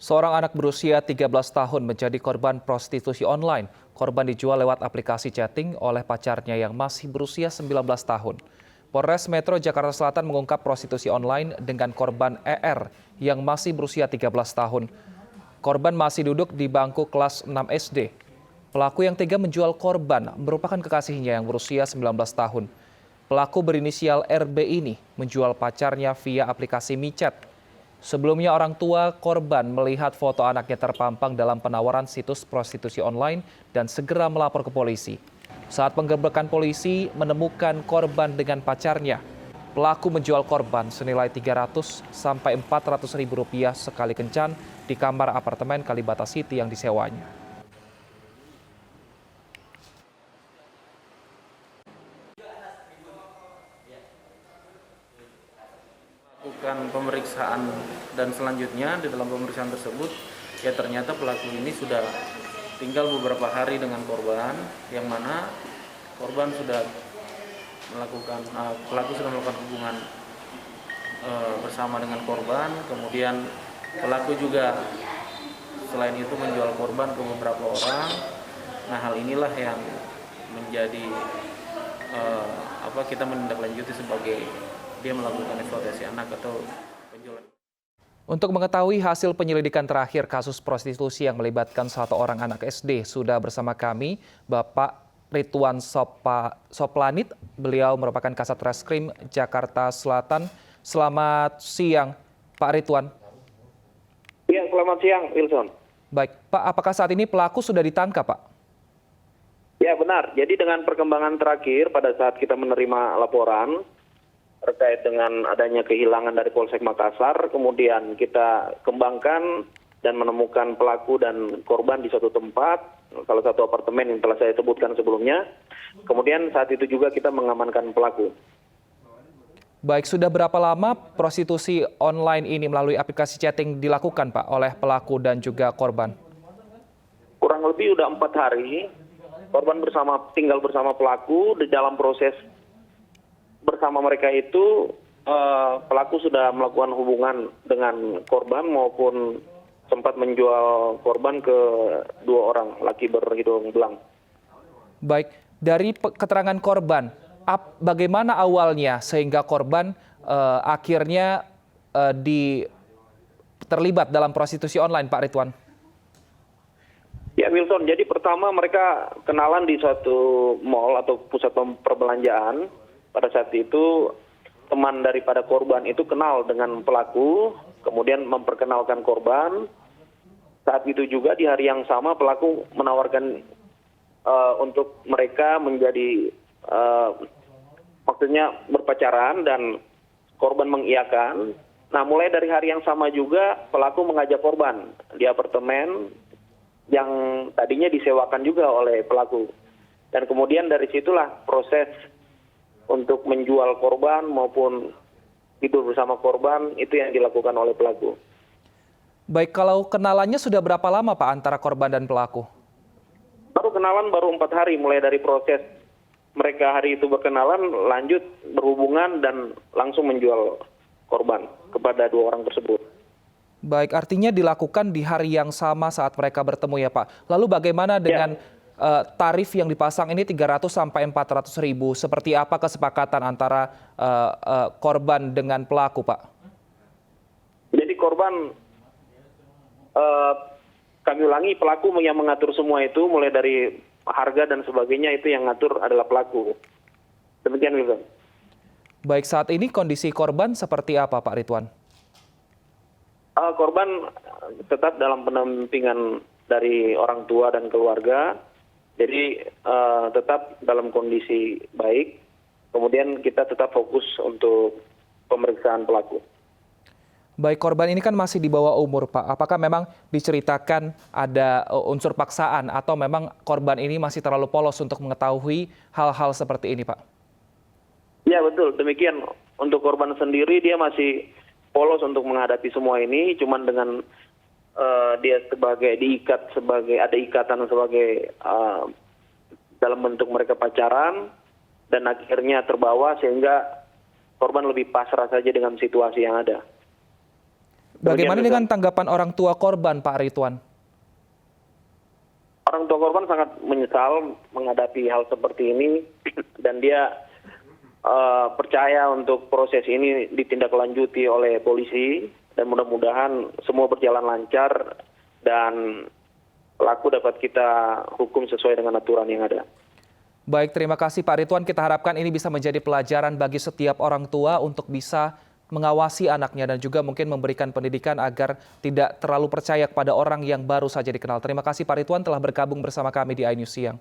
Seorang anak berusia 13 tahun menjadi korban prostitusi online. Korban dijual lewat aplikasi chatting oleh pacarnya yang masih berusia 19 tahun. Polres Metro Jakarta Selatan mengungkap prostitusi online dengan korban ER yang masih berusia 13 tahun. Korban masih duduk di bangku kelas 6 SD. Pelaku yang tega menjual korban merupakan kekasihnya yang berusia 19 tahun. Pelaku berinisial RB ini menjual pacarnya via aplikasi MiChat. Sebelumnya orang tua korban melihat foto anaknya terpampang dalam penawaran situs prostitusi online dan segera melapor ke polisi. Saat penggerbekan polisi menemukan korban dengan pacarnya. Pelaku menjual korban senilai 300 sampai 400 ribu rupiah sekali kencan di kamar apartemen Kalibata City yang disewanya. Lakukan pemeriksaan dan selanjutnya di dalam pemeriksaan tersebut ya ternyata pelaku ini sudah tinggal beberapa hari dengan korban, yang mana korban sudah pelaku sudah melakukan hubungan bersama dengan korban. Kemudian pelaku juga selain itu menjual korban ke beberapa orang. Nah, hal inilah yang menjadi kita menindaklanjuti sebagai dia melakukan eksploitasi anak atau penjualan. Untuk mengetahui hasil penyelidikan terakhir kasus prostitusi yang melibatkan satu orang anak SD, sudah bersama kami Bapak Ridwan Soplanit. Beliau merupakan Kasat Reskrim Jakarta Selatan. Selamat siang, Pak Ridwan. Ya, selamat siang, Wilson. Baik, Pak, apakah saat ini pelaku sudah ditangkap, Pak? Ya, benar. Jadi dengan perkembangan terakhir pada saat kita menerima laporan terkait dengan adanya kehilangan dari Polsek Makassar, kemudian kita kembangkan dan menemukan pelaku dan korban di suatu tempat, salah satu apartemen yang telah saya sebutkan sebelumnya. Kemudian saat itu juga kita mengamankan pelaku. Baik, sudah berapa lama prostitusi online ini melalui aplikasi chatting dilakukan, Pak, oleh pelaku dan juga korban? Kurang lebih udah 4 hari, korban tinggal bersama pelaku. Di dalam proses bersama mereka itu pelaku sudah melakukan hubungan dengan korban maupun sempat menjual korban ke 2 orang laki berhidung belang. Baik, dari keterangan korban, bagaimana awalnya sehingga korban akhirnya terlibat dalam prostitusi online, Pak Ridwan? Ya, Wilson, jadi pertama mereka kenalan di suatu mall atau pusat perbelanjaan. Pada saat itu teman daripada korban itu kenal dengan pelaku, kemudian memperkenalkan korban. Saat itu juga di hari yang sama pelaku menawarkan untuk mereka menjadi maksudnya berpacaran dan korban mengiyakan. Nah, mulai dari hari yang sama juga pelaku mengajak korban di apartemen yang tadinya disewakan juga oleh pelaku. Dan kemudian dari situlah proses untuk menjual korban maupun tidur bersama korban itu yang dilakukan oleh pelaku. Baik, kalau kenalannya sudah berapa lama, Pak, antara korban dan pelaku? Baru kenalan 4 hari, mulai dari proses mereka hari itu berkenalan, lanjut berhubungan dan langsung menjual korban kepada 2 orang tersebut. Baik, artinya dilakukan di hari yang sama saat mereka bertemu ya, Pak. Lalu bagaimana dengan tarif yang dipasang ini 300 sampai 400 ribu? Seperti apa kesepakatan antara korban dengan pelaku, Pak? Jadi korban, kami ulangi, pelaku yang mengatur semua itu, mulai dari harga dan sebagainya itu yang ngatur adalah pelaku. Demikian, Wilson. Baik, saat ini kondisi korban seperti apa, Pak Ridwan? Korban tetap dalam pendampingan dari orang tua dan keluarga, jadi tetap dalam kondisi baik. Kemudian kita tetap fokus untuk pemeriksaan pelaku. Baik, korban ini kan masih di bawah umur, Pak. Apakah memang diceritakan ada unsur paksaan atau memang korban ini masih terlalu polos untuk mengetahui hal-hal seperti ini, Pak? Ya, betul. Demikian. Untuk korban sendiri dia masih polos untuk menghadapi semua ini, cuman dengan dia ada ikatan sebagai dalam bentuk mereka pacaran, dan akhirnya terbawa sehingga korban lebih pasrah saja dengan situasi yang ada. Bagaimana Demikian, dengan tanggapan orang tua korban, Pak Ridwan? Orang tua korban sangat menyesal menghadapi hal seperti ini dan dia percaya untuk proses ini ditindaklanjuti oleh polisi dan mudah-mudahan semua berjalan lancar dan pelaku dapat kita hukum sesuai dengan aturan yang ada. Baik, terima kasih Pak Ridwan. Kita harapkan ini bisa menjadi pelajaran bagi setiap orang tua untuk bisa mengawasi anaknya dan juga mungkin memberikan pendidikan agar tidak terlalu percaya kepada orang yang baru saja dikenal. Terima kasih Pak Ridwan telah bergabung bersama kami di iNews Siang.